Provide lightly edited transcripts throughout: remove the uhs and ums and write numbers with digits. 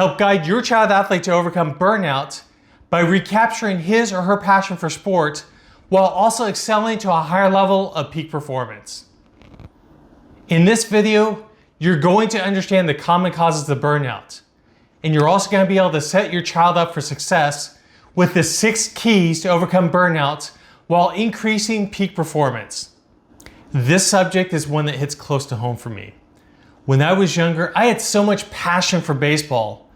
Help guide your child athlete to overcome burnout by recapturing his or her passion for sport while also excelling to a higher level of peak performance. In this video, you're going to understand the common causes of burnout, and you're also going to be able to set your child up for success with the 6 keys to overcome burnout while increasing peak performance. This subject is one that hits close to home for me. When I was younger, I had so much passion for baseball,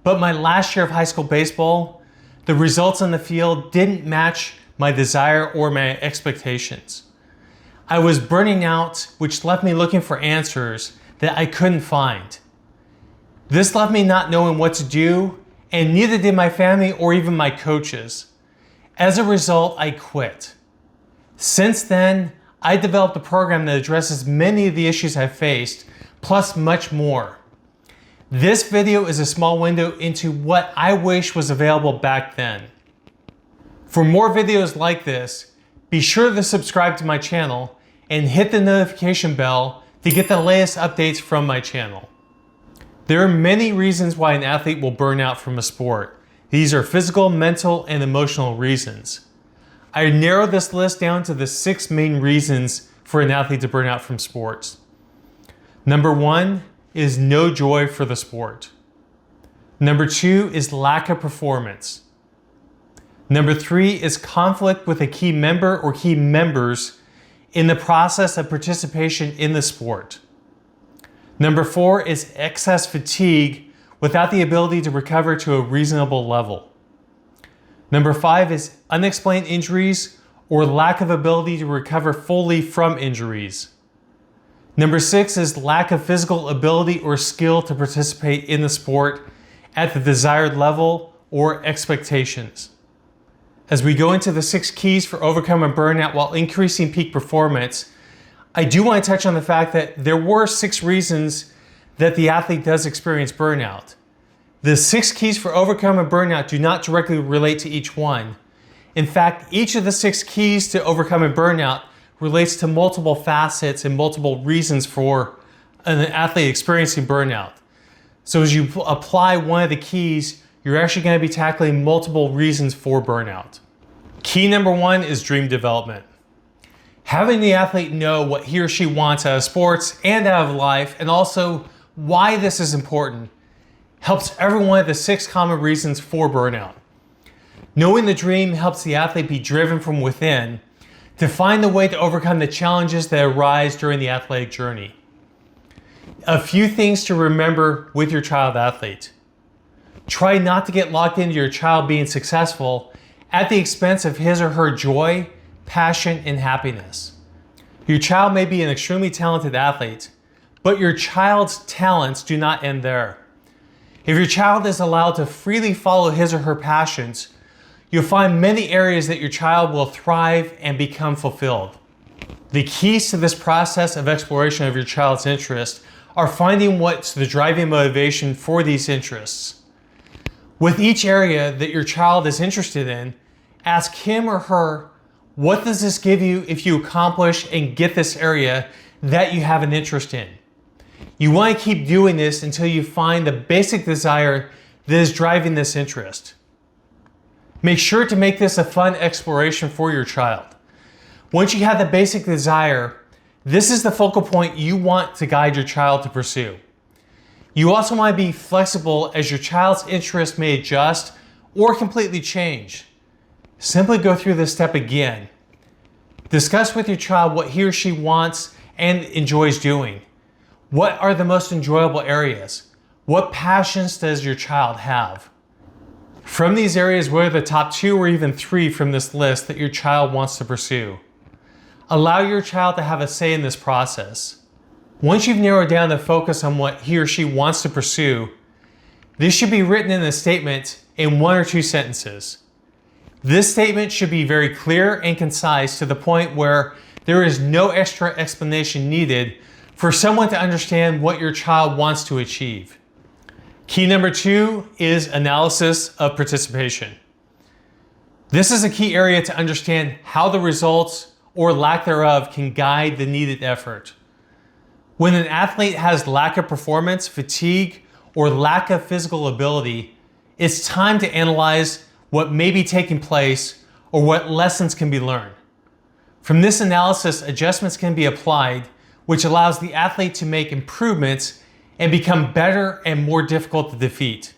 but my last year of high school baseball, the results on the field didn't match my desire or my expectations. I was burning out, which left me looking for answers that I couldn't find. This left me not knowing what to do, and neither did my family or even my coaches. As a result, I quit. Since then, I developed a program that addresses many of the issues I've faced, plus much more. This video is a small window into what I wish was available back then. For more videos like this, be sure to subscribe to my channel and hit the notification bell to get the latest updates from my channel. There are many reasons why an athlete will burn out from a sport. These are physical, mental, and emotional reasons. I narrowed this list down to the 6 main reasons for an athlete to burn out from sports. Number 1 is no joy for the sport. Number 2 is lack of performance. Number 3 is conflict with a key member or key members in the process of participation in the sport. Number 4 is excess fatigue without the ability to recover to a reasonable level. Number 5 is unexplained injuries or lack of ability to recover fully from injuries. Number 6 is lack of physical ability or skill to participate in the sport at the desired level or expectations. As we go into the 6 keys for overcoming burnout while increasing peak performance, I do want to touch on the fact that there were 6 reasons that the athlete does experience burnout. The 6 keys for overcoming burnout do not directly relate to each one. In fact, each of the 6 keys to overcoming burnout relates to multiple facets and multiple reasons for an athlete experiencing burnout. So as you apply one of the keys, you're actually going to be tackling multiple reasons for burnout. Key number 1 is dream development. Having the athlete know what he or she wants out of sports and out of life, and also why this is important, helps every one of the 6 common reasons for burnout. Knowing the dream helps the athlete be driven from within to find the way to overcome the challenges that arise during the athletic journey. A few things to remember with your child athlete. Try not to get locked into your child being successful at the expense of his or her joy, passion, and happiness. Your child may be an extremely talented athlete, but your child's talents do not end there. If your child is allowed to freely follow his or her passions, you'll find many areas that your child will thrive and become fulfilled. The keys to this process of exploration of your child's interest are finding what's the driving motivation for these interests. With each area that your child is interested in, ask him or her, what does this give you if you accomplish and get this area that you have an interest in? You want to keep doing this until you find the basic desire that is driving this interest. Make sure to make this a fun exploration for your child. Once you have the basic desire, this is the focal point you want to guide your child to pursue. You also want to be flexible as your child's interests may adjust or completely change. Simply go through this step again. Discuss with your child what he or she wants and enjoys doing. What are the most enjoyable areas? What passions does your child have? From these areas, what are the top 2 or even 3 from this list that your child wants to pursue? Allow your child to have a say in this process. Once you've narrowed down the focus on what he or she wants to pursue, this should be written in a statement in 1 or 2 sentences. This statement should be very clear and concise to the point where there is no extra explanation needed for someone to understand what your child wants to achieve. Key number 2 is analysis of participation. This is a key area to understand how the results or lack thereof can guide the needed effort. When an athlete has lack of performance, fatigue, or lack of physical ability, it's time to analyze what may be taking place or what lessons can be learned. From this analysis, adjustments can be applied, which allows the athlete to make improvements and become better and more difficult to defeat.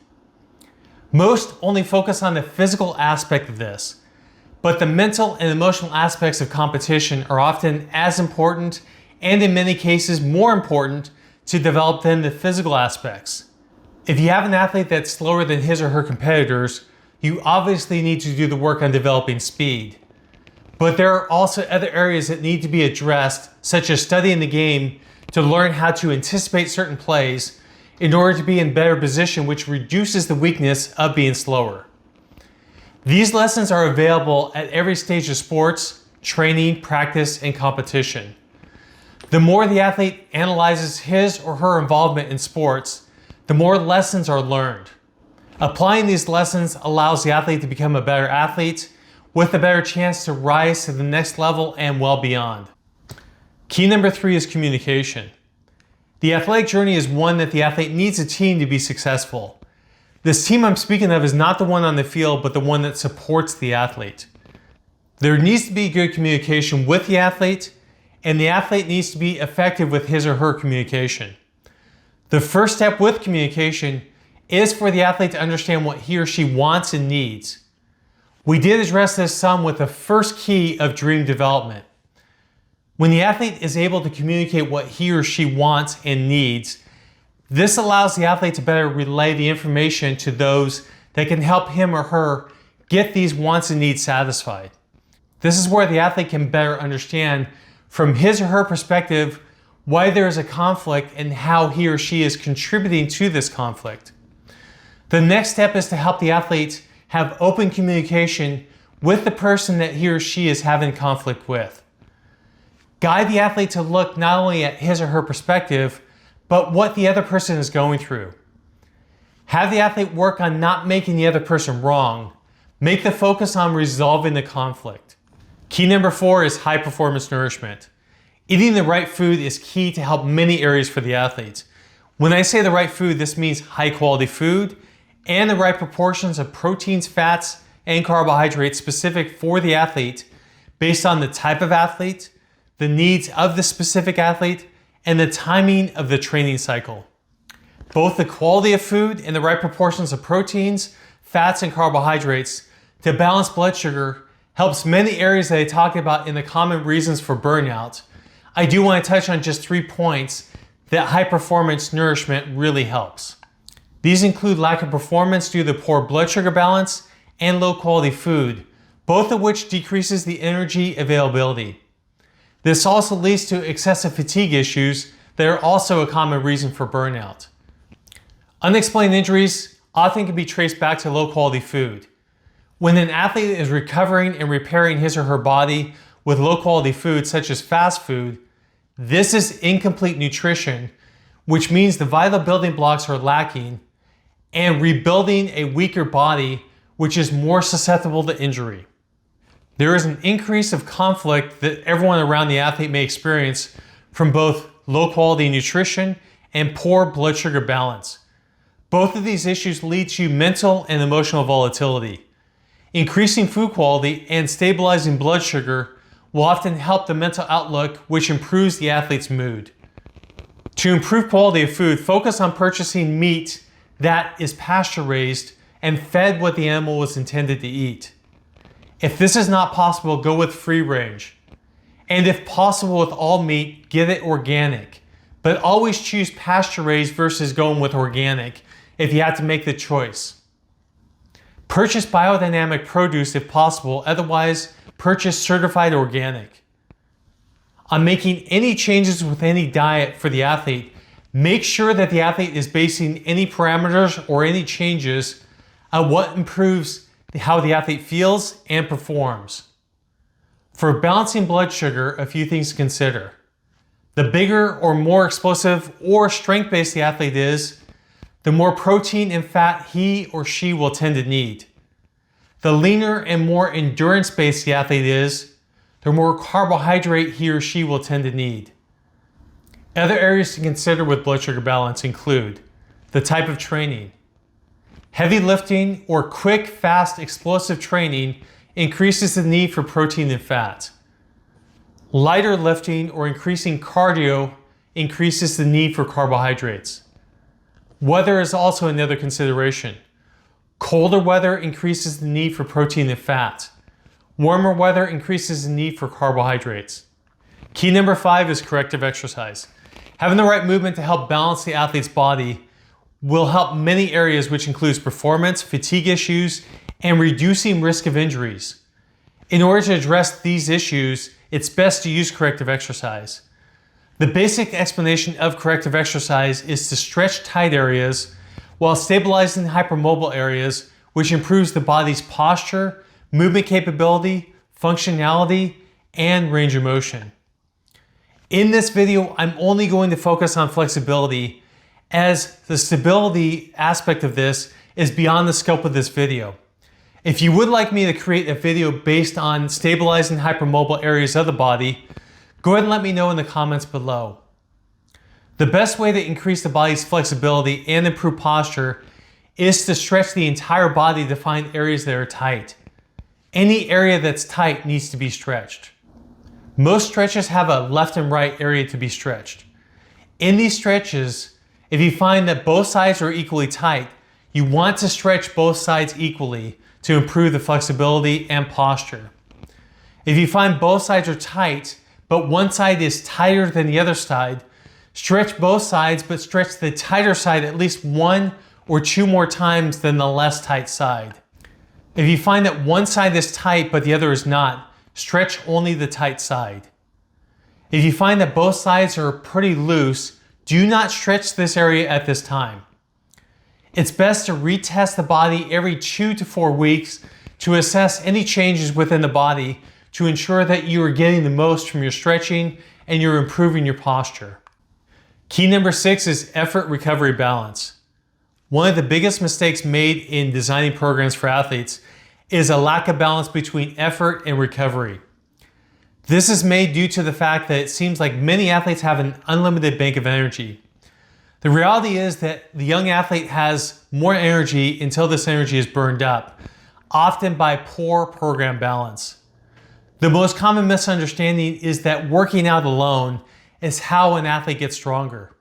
Most only focus on the physical aspect of this, but the mental and emotional aspects of competition are often as important and in many cases more important to develop than the physical aspects. If you have an athlete that's slower than his or her competitors, you obviously need to do the work on developing speed. But there are also other areas that need to be addressed, such as studying the game to learn how to anticipate certain plays in order to be in better position, which reduces the weakness of being slower. These lessons are available at every stage of sports, training, practice, and competition. The more the athlete analyzes his or her involvement in sports, the more lessons are learned. Applying these lessons allows the athlete to become a better athlete with a better chance to rise to the next level and well beyond. Key number 3 is communication. The athletic journey is one that the athlete needs a team to be successful. This team I'm speaking of is not the one on the field, but the one that supports the athlete. There needs to be good communication with the athlete, and the athlete needs to be effective with his or her communication. The first step with communication is for the athlete to understand what he or she wants and needs. We did address this some with the first key of dream development. When the athlete is able to communicate what he or she wants and needs, this allows the athlete to better relay the information to those that can help him or her get these wants and needs satisfied. This is where the athlete can better understand from his or her perspective why there is a conflict and how he or she is contributing to this conflict. The next step is to help the athlete have open communication with the person that he or she is having conflict with. Guide the athlete to look not only at his or her perspective, but what the other person is going through. Have the athlete work on not making the other person wrong. Make the focus on resolving the conflict. Key number 4 is high performance nourishment. Eating the right food is key to help many areas for the athlete. When I say the right food, this means high quality food and the right proportions of proteins, fats, and carbohydrates specific for the athlete based on the type of athlete, the needs of the specific athlete, and the timing of the training cycle. Both the quality of food and the right proportions of proteins, fats, and carbohydrates to balance blood sugar helps many areas that I talked about in the common reasons for burnout. I do want to touch on just 3 points that high performance nourishment really helps. These include lack of performance due to poor blood sugar balance and low quality food, both of which decreases the energy availability. This also leads to excessive fatigue issues that are also a common reason for burnout. Unexplained injuries often can be traced back to low quality food. When an athlete is recovering and repairing his or her body with low quality food such as fast food, this is incomplete nutrition, which means the vital building blocks are lacking, and rebuilding a weaker body, which is more susceptible to injury. There is an increase of conflict that everyone around the athlete may experience from both low quality nutrition and poor blood sugar balance. Both of these issues lead to mental and emotional volatility. Increasing food quality and stabilizing blood sugar will often help the mental outlook, which improves the athlete's mood. To improve quality of food, focus on purchasing meat that is pasture raised and fed what the animal was intended to eat. If this is not possible, go with free range. And if possible with all meat, get it organic. But always choose pasture raised versus going with organic if you have to make the choice. Purchase biodynamic produce if possible, otherwise purchase certified organic. On making any changes with any diet for the athlete, make sure that the athlete is basing any parameters or any changes on what improves how the athlete feels and performs. For balancing blood sugar, a few things to consider. The bigger or more explosive or strength-based the athlete is, the more protein and fat he or she will tend to need. The leaner and more endurance-based the athlete is, the more carbohydrate he or she will tend to need. Other areas to consider with blood sugar balance include The type of training. Heavy lifting or quick, fast, explosive training increases the need for protein and fat. Lighter lifting or increasing cardio increases the need for carbohydrates. Weather is also another consideration. Colder weather increases the need for protein and fat. Warmer weather increases the need for carbohydrates. Key number 5 is corrective exercise. Having the right movement to help balance the athlete's body will help many areas, which includes performance, fatigue issues, and reducing risk of injuries. In order to address these issues, it's best to use corrective exercise. The basic explanation of corrective exercise is to stretch tight areas while stabilizing hypermobile areas, which improves the body's posture, movement capability, functionality, and range of motion. In this video, I'm only going to focus on flexibility, as the stability aspect of this is beyond the scope of this video. If you would like me to create a video based on stabilizing hypermobile areas of the body, go ahead and let me know in the comments below. The best way to increase the body's flexibility and improve posture is to stretch the entire body to find areas that are tight. Any area that's tight needs to be stretched. Most stretches have a left and right area to be stretched. In these stretches, if you find that both sides are equally tight, you want to stretch both sides equally to improve the flexibility and posture. If you find both sides are tight, but one side is tighter than the other side, stretch both sides, but stretch the tighter side at least 1 or 2 more times than the less tight side. If you find that one side is tight but the other is not, stretch only the tight side. If you find that both sides are pretty loose, do not stretch this area at this time. It's best to retest the body every 2 to 4 weeks to assess any changes within the body to ensure that you are getting the most from your stretching and you're improving your posture. Key number 6 is effort recovery balance. One of the biggest mistakes made in designing programs for athletes is a lack of balance between effort and recovery. This is made due to the fact that it seems like many athletes have an unlimited bank of energy. The reality is that the young athlete has more energy until this energy is burned up, often by poor program balance. The most common misunderstanding is that working out alone is how an athlete gets stronger.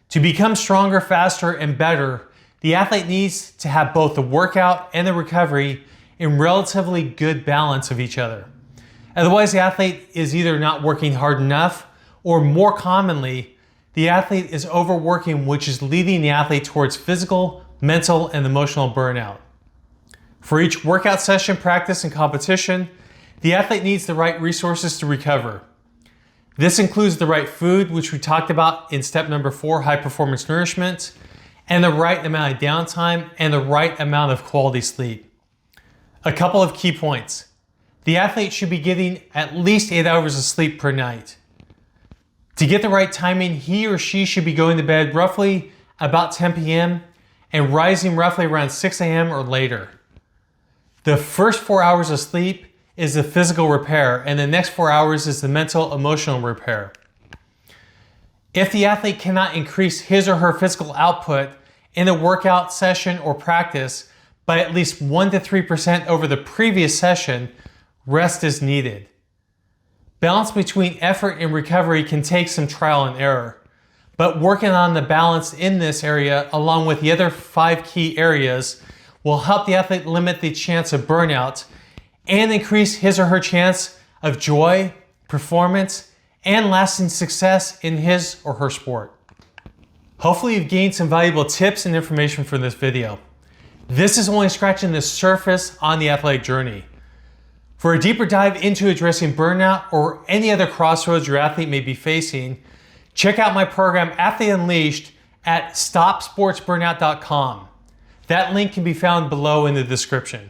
To become stronger, faster, and better, the athlete needs to have both the workout and the recovery in relatively good balance of each other. Otherwise, the athlete is either not working hard enough, or more commonly, the athlete is overworking, which is leading the athlete towards physical, mental, and emotional burnout. For each workout session, practice, and competition, the athlete needs the right resources to recover. This includes the right food, which we talked about in step number 4, high performance nourishment, and the right amount of downtime and the right amount of quality sleep. A couple of key points. The athlete should be getting at least 8 hours of sleep per night. To get the right timing, he or she should be going to bed roughly about 10 p.m. and rising roughly around 6 a.m. or later. The first 4 hours of sleep is the physical repair, and the next 4 hours is the mental, emotional repair. If the athlete cannot increase his or her physical output in a workout session or practice by at least 1 to 3% over the previous session, rest is needed. Balance between effort and recovery can take some trial and error, but working on the balance in this area along with the other 5 key areas will help the athlete limit the chance of burnout and increase his or her chance of joy, performance, and lasting success in his or her sport. Hopefully you've gained some valuable tips and information from this video. This is only scratching the surface on the athletic journey. For a deeper dive into addressing burnout or any other crossroads your athlete may be facing, check out my program Athlete Unleashed at stopsportsburnout.com. That link can be found below in the description.